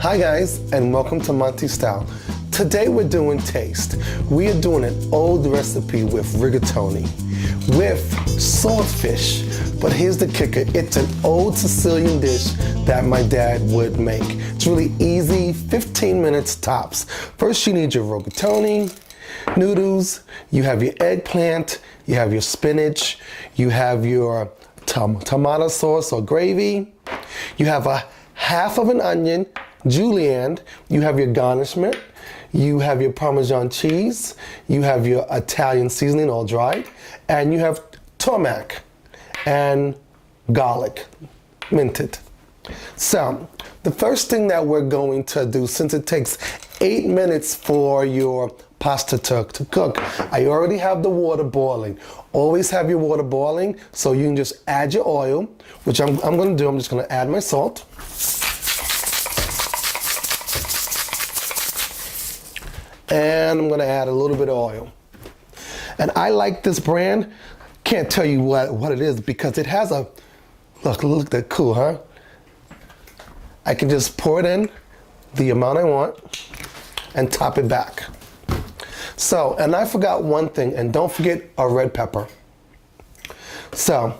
Hi guys, and welcome to MonteysStyle. Today we're doing taste. We are doing an old recipe with rigatoni, with swordfish. But here's the kicker, it's an old Sicilian dish that my dad would make. It's really easy, 15 minutes tops. First you need your rigatoni, noodles, you have your eggplant, you have your spinach, you have your tomato sauce or gravy, you have a half of an onion, julienne, you have your garnishment, you have your Parmesan cheese, you have your Italian seasoning all dried, and you have tarmac and garlic, minted. So, the first thing that we're going to do, since it takes 8 minutes for your pasta to cook, I already have the water boiling. Always have your water boiling, so you can just add your oil, which I'm gonna do. I'm just gonna add my salt. And I'm gonna add a little bit of oil. And I like this brand. Can't tell you what it is because it has a, look that cool, huh? I can just pour it in the amount I want and top it back. So, and I forgot one thing, and don't forget a red pepper. So,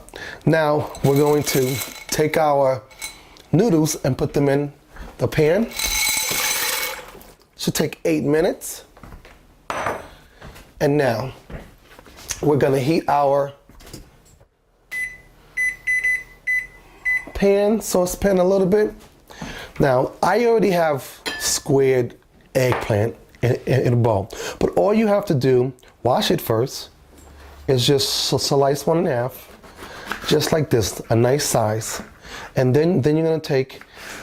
now we're going to take our noodles and put them in the pan. Should take 8 minutes. And now, we're gonna heat our saucepan a little bit. Now, I already have squared eggplant in a bowl. But all you have to do, wash it first, is just slice one in half, just like this, a nice size. And then you're gonna take,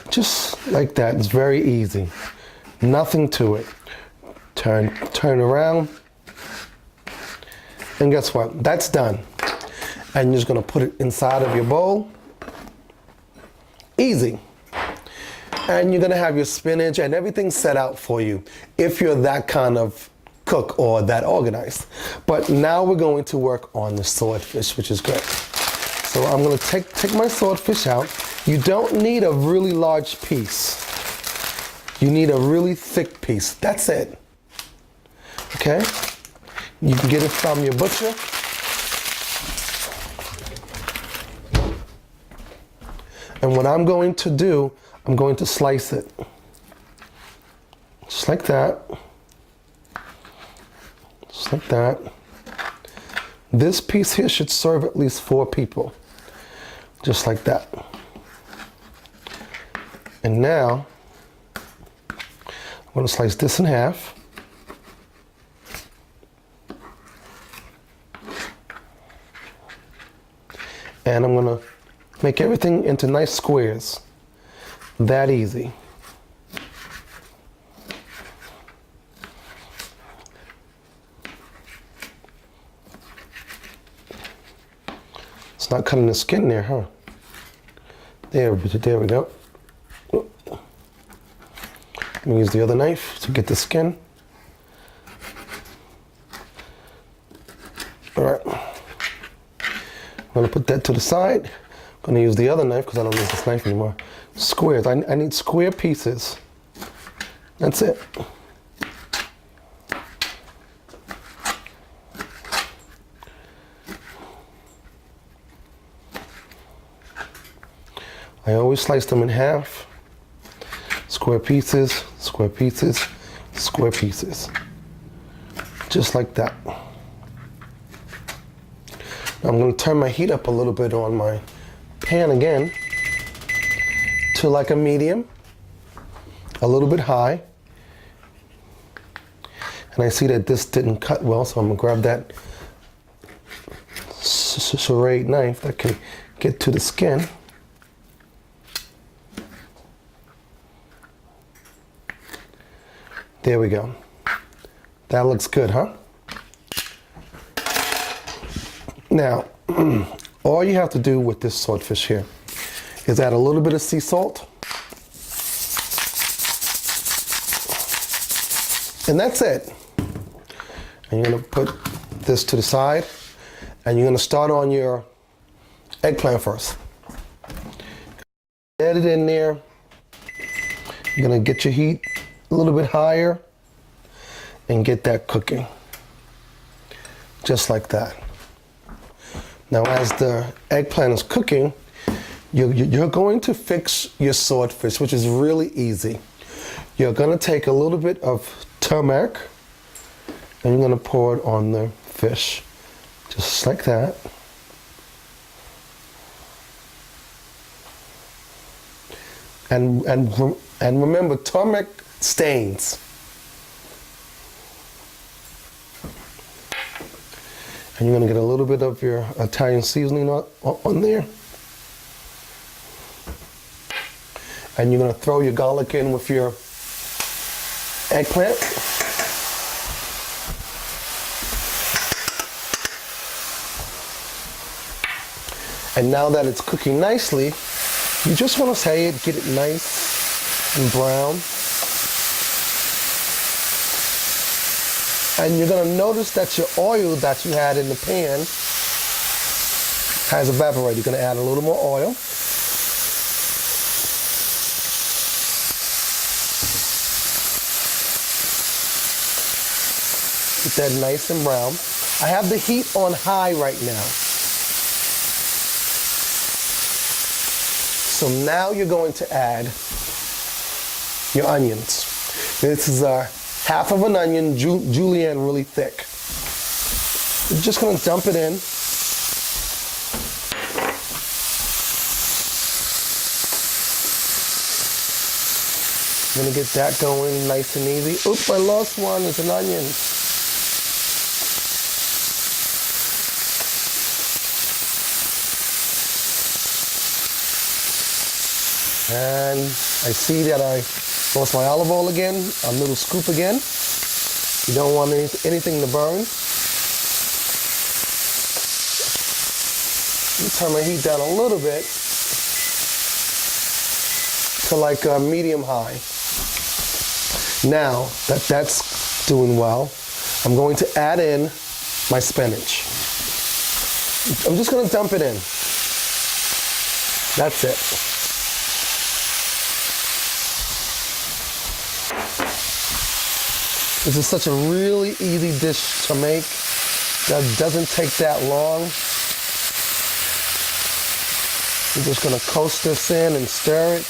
just like that, it's very easy. Nothing to it. Turn around, and guess what? That's done. And you're just gonna put it inside of your bowl. Easy. And you're gonna have your spinach and everything set out for you if you're that kind of cook or that organized. But now we're going to work on the swordfish, which is great. So I'm gonna take my swordfish out. You don't need a really large piece. You need a really thick piece. That's it. Okay? You can get it from your butcher. And what I'm going to do, I'm going to slice it. Just like that. Just like that. This piece here should serve at least 4 people. Just like that. And now, I'm going to slice this in half. And I'm going to make everything into nice squares. That easy. It's not cutting the skin there, huh? There we go. Let me use the other knife to get the skin. All right. I'm gonna put that to the side. I'm gonna use the other knife because I don't need this knife anymore. Squares, I need square pieces. That's it. I always slice them in half. Square pieces, square pieces, square pieces. Just like that. I'm going to turn my heat up a little bit on my pan again to like a medium, a little bit high. And I see that this didn't cut well, so I'm going to grab that serrate knife that can get to the skin. There we go. That looks good, huh? Now, all you have to do with this swordfish here is add a little bit of sea salt. And that's it. And you're gonna put this to the side, and you're gonna start on your eggplant first. Add it in there. You're gonna get your heat a little bit higher and get that cooking. Just like that. Now as the eggplant is cooking, you're going to fix your swordfish, which is really easy. You're gonna take a little bit of turmeric and you're gonna pour it on the fish. Just like that. And remember, turmeric stains. And you're gonna get a little bit of your Italian seasoning on there. And you're gonna throw your garlic in with your eggplant. And now that it's cooking nicely, you just want to get it nice and brown. And you're going to notice that your oil that you had in the pan has evaporated. You're going to add a little more oil. Get that nice and brown. I have the heat on high right now. So now you're going to add your onions. This is half of an onion, julienne really thick. You're just gonna dump it in. You're gonna get that going nice and easy. Oops, I lost one, it's an onion. And I see that I lost my olive oil again, a little scoop again. You don't want anything to burn. Let me turn my heat down a little bit to like medium high. Now that that's doing well, I'm going to add in my spinach. I'm just going to dump it in. That's it. This is such a really easy dish to make that doesn't take that long. You're just gonna coast this in and stir it.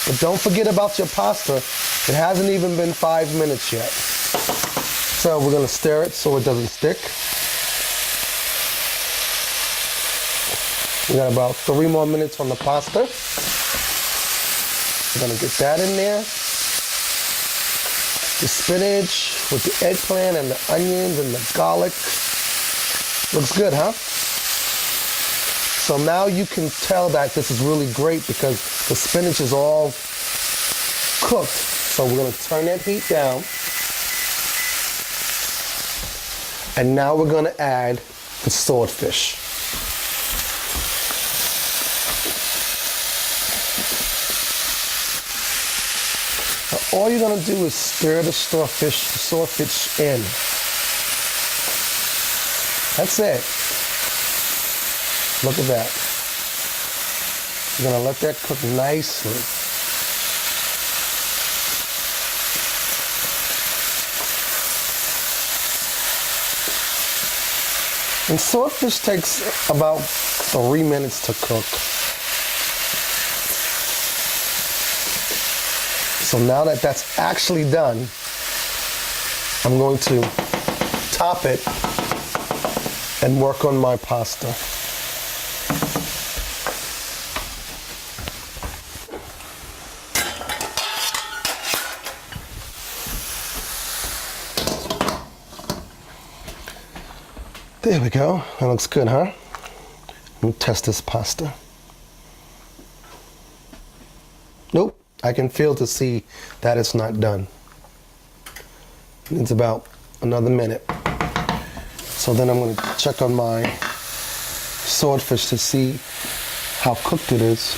But don't forget about your pasta. It hasn't even been 5 minutes yet. So we're gonna stir it so it doesn't stick. We got about 3 more minutes on the pasta. We're gonna get that in there. The spinach with the eggplant and the onions and the garlic. Looks good, huh? So now you can tell that this is really great because the spinach is all cooked. So we're gonna turn that heat down. And now we're gonna add the swordfish. All you're gonna do is stir the swordfish in. That's it. Look at that. You're gonna let that cook nicely. And swordfish takes about 3 minutes to cook. So now that that's actually done, I'm going to top it and work on my pasta. There we go. That looks good, huh? Let me test this pasta. Nope. I can feel to see that it's not done. It's about another minute. So then I'm going to check on my swordfish to see how cooked it is.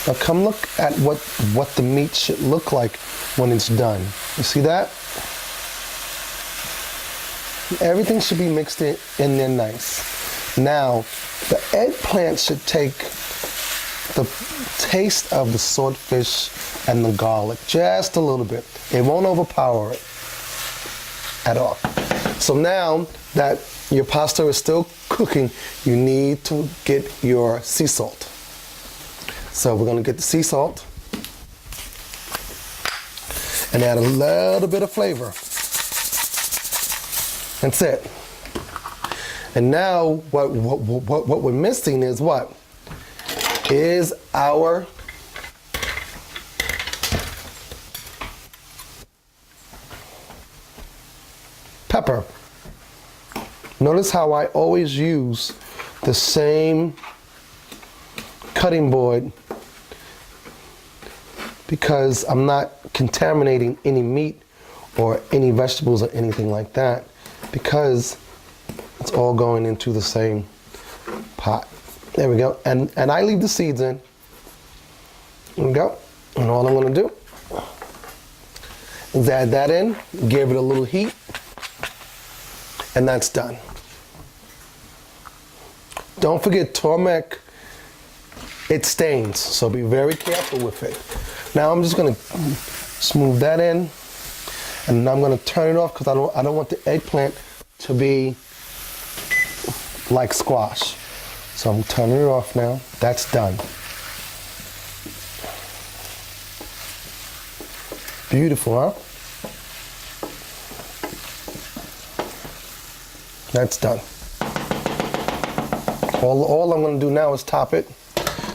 Now come look at what the meat should look like when it's done. You see that? Everything should be mixed in there nice. Now, the eggplant should take the taste of the swordfish and the garlic, just a little bit. It won't overpower it at all. So now that your pasta is still cooking, you need to get your sea salt. So we're gonna get the sea salt and add a little bit of flavor. That's it. And now what we're missing is what? Is our pepper. Notice how I always use the same cutting board because I'm not contaminating any meat or any vegetables or anything like that, because it's all going into the same pot. There we go. And I leave the seeds in. There we go. And all I'm gonna do is add that in, give it a little heat, and that's done. Don't forget, turmeric, it stains, so be very careful with it. Now I'm just gonna smooth that in, and I'm gonna turn it off because I don't want the eggplant to be like squash. So I'm turning it off now. That's done. Beautiful, huh? That's done. All I'm gonna do now is top it.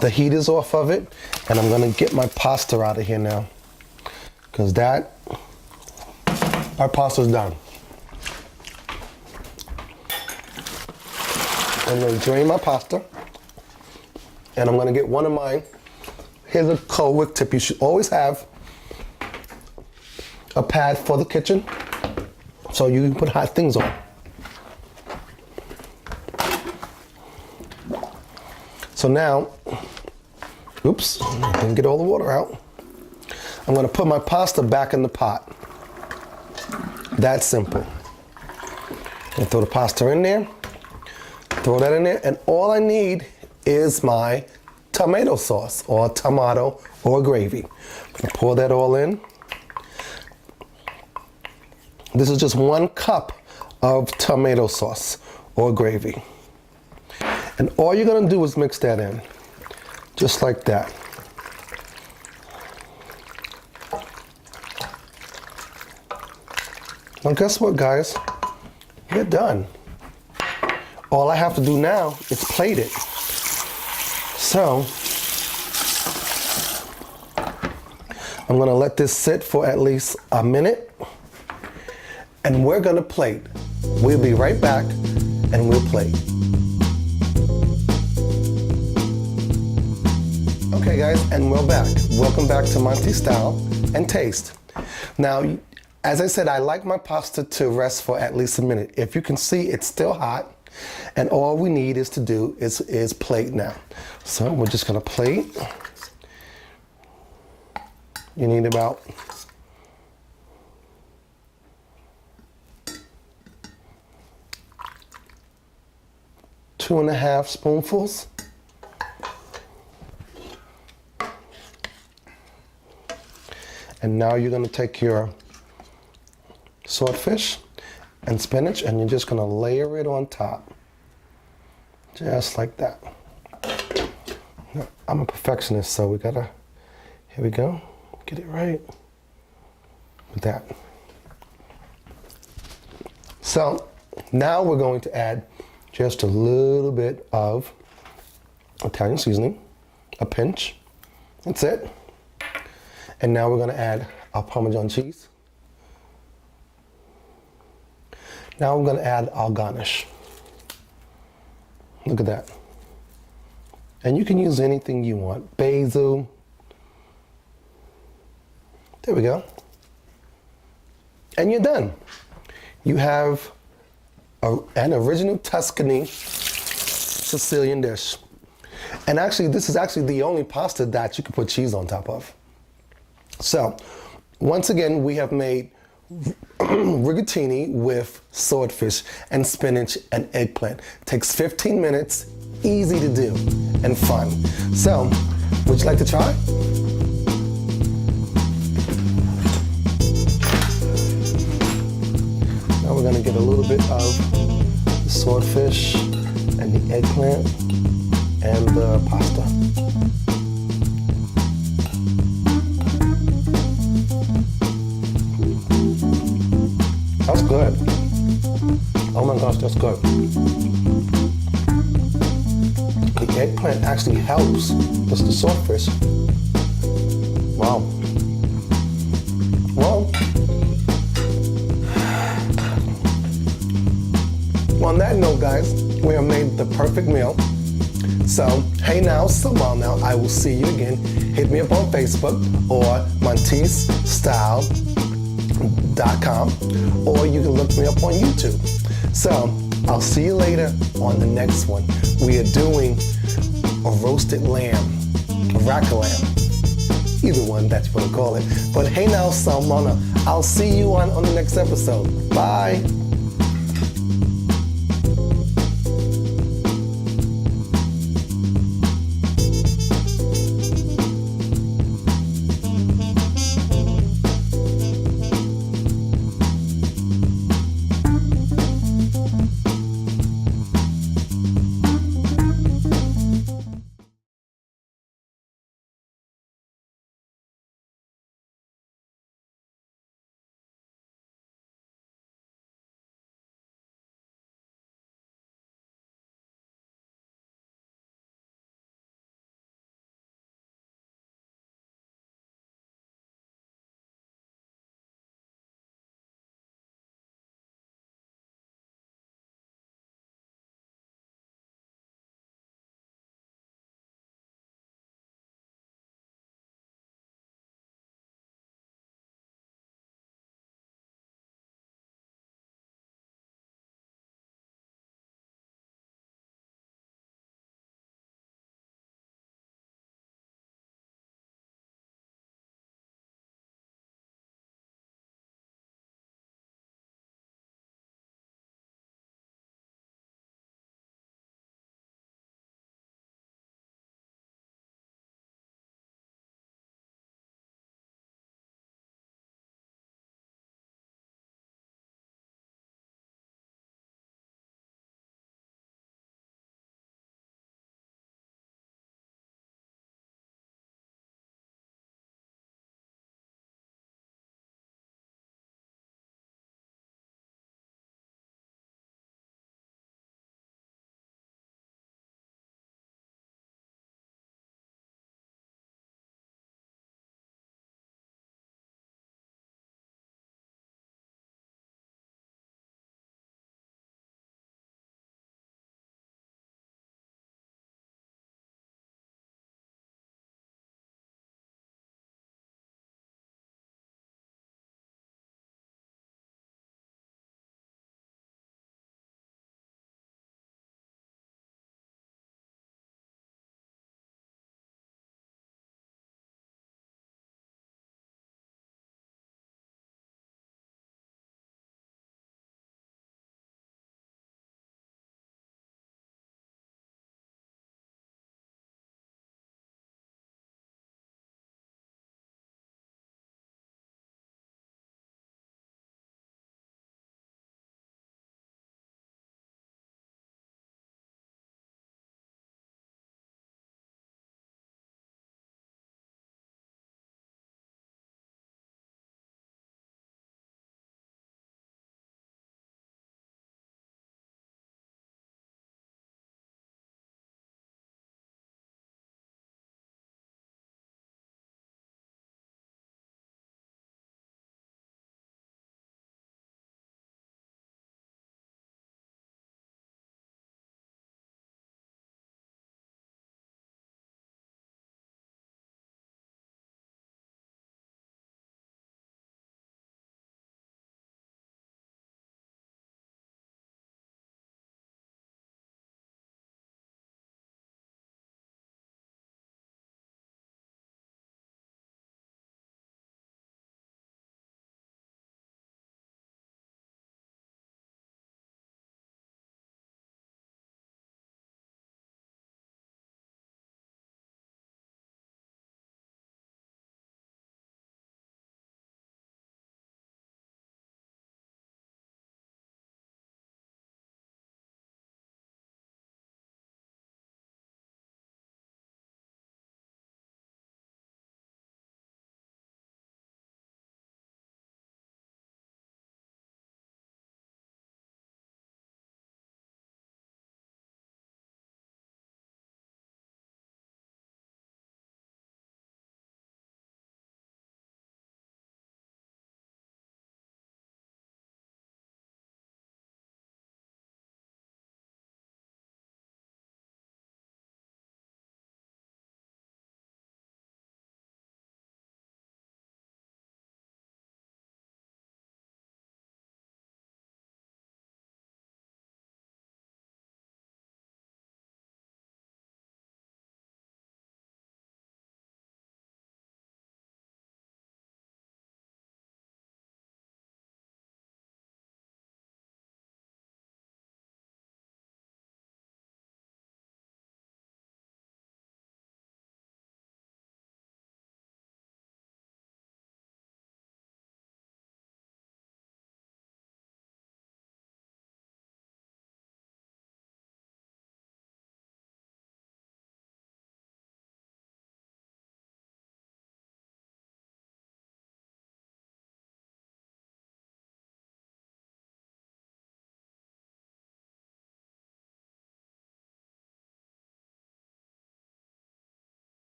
The heat is off of it, and I'm gonna get my pasta out of here now, because our pasta's done. I'm gonna drain my pasta, and I'm gonna get one of mine. Here's a quick tip: you should always have a pad for the kitchen, so you can put hot things on. So now, oops, didn't get all the water out. I'm gonna put my pasta back in the pot. That's simple. And throw the pasta in there, throw that in there, and all I need is my tomato sauce, or tomato, or gravy. I'm gonna pour that all in. This is just 1 cup of tomato sauce or gravy. And all you're gonna do is mix that in, just like that. Now guess what, guys? You're done. All I have to do now is plate it. So, I'm gonna let this sit for at least a minute, and we're gonna plate. We'll be right back, and we'll plate. Okay guys, and we're back. Welcome back to MonteysStyle and Taste. Now, as I said, I like my pasta to rest for at least a minute. If you can see, it's still hot, and all we need is to do is plate now. So we're just gonna plate. You need about two and a half spoonfuls. And now you're gonna take your swordfish and spinach, and you're just gonna layer it on top. Just like that. Now, I'm a perfectionist, so we gotta, here we go, get it right with that. So now we're going to add just a little bit of Italian seasoning, a pinch, that's it. And now we're gonna add our Parmesan cheese. Now I'm gonna add our garnish. Look at that. And you can use anything you want. Basil. There we go. And you're done. You have an original Tuscany Sicilian dish. And actually, this is actually the only pasta that you can put cheese on top of. So, once again, we have made rigatoni with swordfish and spinach and eggplant. Takes 15 minutes, easy to do, and fun. So, Would you like to try? Now we're gonna get a little bit of the swordfish and the eggplant and the pasta. That's good. Oh my gosh, that's good. The eggplant actually helps the swordfish. Wow. Well, on that note, guys, we have made the perfect meal. So, hey now, so well now, I will see you again. Hit me up on Facebook or MonteysStyle.com, or you can look me up on YouTube. So, I'll see you later on the next one. We are doing a roasted lamb, a rack of lamb. Either one, that's what I call it. But hey now, Salmona, I'll see you on the next episode. Bye.